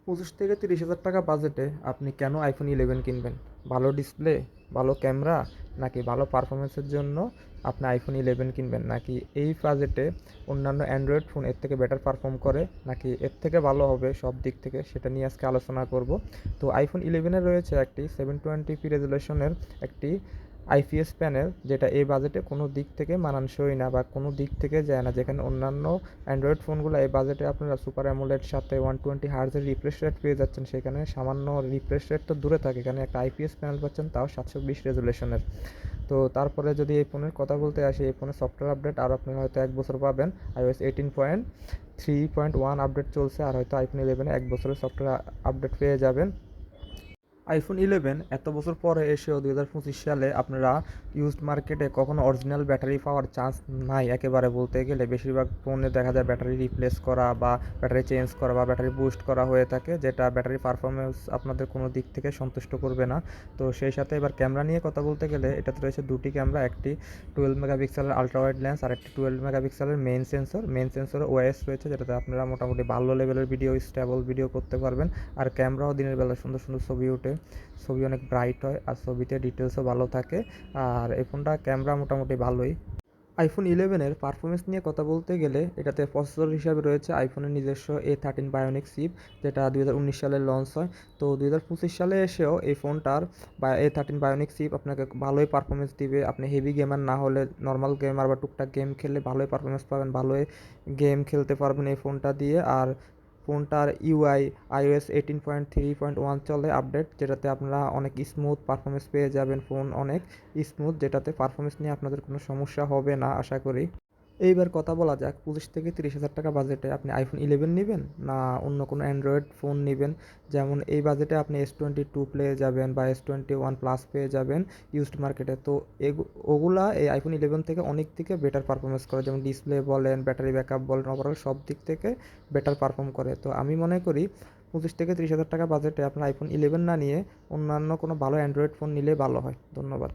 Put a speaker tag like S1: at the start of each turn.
S1: 25 থেকে 30 হাজার টাকা বাজেটে আপনি কেন আইফোন 11 কিনবেন? ভালো ডিসপ্লে, ভালো ক্যামেরা, নাকি ভালো পারফরমেন্সের জন্য আপনি আইফোন 11 কিনবেন? নাকি এই বাজেটে অন্যান্য অ্যান্ড্রয়েড ফোন এর থেকে বেটার পারফর্ম করে, নাকি এর থেকে ভালো হবে সব দিক থেকে, সেটা নিয়ে আজকে আলোচনা করব। তো আইফোন 11 রয়েছে একটি 720p রেজুলেশনের একটি আইপিএস প্যানেল, যেটা এই বাজেটে কোনো দিক থেকে মানানসই না বা কোনো দিক থেকে যায় না। যেখানে অন্যান্য অ্যান্ড্রয়েড ফোনগুলো এই বাজেটে আপনারা সুপার অ্যামোলেড সাথে 120 হার্জের রিফ্রেশ রেট পেয়ে যাচ্ছেন, সেখানে সামান্য রিফ্রেশ রেট তো দূরে থাকে, এখানে একটা আইপিএস প্যানেল পাচ্ছেন, তাও 720 রেজুলেশনের। তো তারপরে যদি এই ফোনের কথা বলতে আসি, এই ফোনের সফটওয়্যার আপডেট আর আপনি হয়তো 1 বছর পাবেন। iOS 18.3.1 আপডেট চলছে, আর হয়তো আইফোন 11 1 বছরের সফটওয়্যার আপডেট পেয়ে যাবেন। আইফোন 11 এত বছর পরে এসেও 2025 সালে আপনারা ইউজড মার্কেটে কখনো অরিজিনাল ব্যাটারি পাওয়ার চান্স নাই একেবারে। বলতে গেলে বেশিরভাগ ফোনে দেখা যায় ব্যাটারি রিপ্লেস করা বা ব্যাটারি চেঞ্জ করা বা ব্যাটারি বুস্ট করা হয়ে থাকে, যেটা ব্যাটারি পারফরমেন্স আপনাদের কোনো দিক থেকে সন্তুষ্ট করবে না। তো সেই সাথে এবার ক্যামেরা নিয়ে কথা বলতে গেলে, এটাতে রয়েছে দুটি ক্যামেরা, একটি 12 মেগাপিক্সেলের আলট্রা ওয়াইড লেন্স আর একটি 12 মেগাপিক্সেলের মেইন সেন্সর ওএস রয়েছে, যেটাতে আপনারা মোটামুটি ভালো লেভেলের ভিডিও, স্টেবল ভিডিও করতে পারবেন। আর ক্যামেরাও দিনের বেলা সুন্দর সুন্দর ছবি ওঠে, ছবি অনেক ব্রাইট হয় আর ছবিতে ডিটেলসও ভালো থাকে। আর এই ফোনটা ক্যামেরা মোটামুটি ভালোই। আইফোন 11-এর পারফরমেন্স নিয়ে কথা বলতে গেলে, এটাতে প্রসেসর হিসাবে রয়েছে আইফোনের নিজস্ব A13 বায়োনিক চিপ, যেটা 2019 সালে লঞ্চ হয়। তো 2025 সালে এসেও এই ফোনটার বা A13 বায়োনিক চিপ আপনাকে ভালোই পারফরমেন্স দিবে। আপনি হেভি গেমার না হলে, নর্মাল গেমার বা টুকটাক গেম খেললে ভালোই পারফরমেন্স পাবেন, ভালোই গেম খেলতে পারবেন এই ফোনটা দিয়ে। আর ফোনটার ইউআই iOS 18.3.1 চলে আপডেট, যেটাতে আপনারা অনেক স্মুথ পারফরমেন্স পেয়ে যাবেন, ফোন অনেক স্মুথ, যেটাতে পারফরমেন্স নিয়ে আপনাদের কোনো সমস্যা হবে না আশা করি। এইবার কথা বলা যাক, 25 থেকে 30 হাজার টাকা বাজেটে আপনি আইফোন 11 নেবেন না অন্য কোনো অ্যান্ড্রয়েড ফোন নেবেন। যেমন এই বাজেটে আপনি S22 পেয়ে যাবেন বা S21 প্লাস পেয়ে যাবেন ইউজড মার্কেটে। তো ওগুলা এই আইফোন 11 থেকে অনেক দিকে বেটার পারফরমেন্স করে, যেমন ডিসপ্লে বলেন, ব্যাটারি ব্যাকআপ বলেন, ওভারঅল সব দিক থেকে বেটার পারফর্ম করে। তো আমি মনে করি 25 থেকে 30 হাজার টাকা বাজেটে আপনার আইফোন 11 না নিয়ে অন্যান্য কোনো ভালো অ্যান্ড্রয়েড ফোন নিলে ভালো হয়। ধন্যবাদ।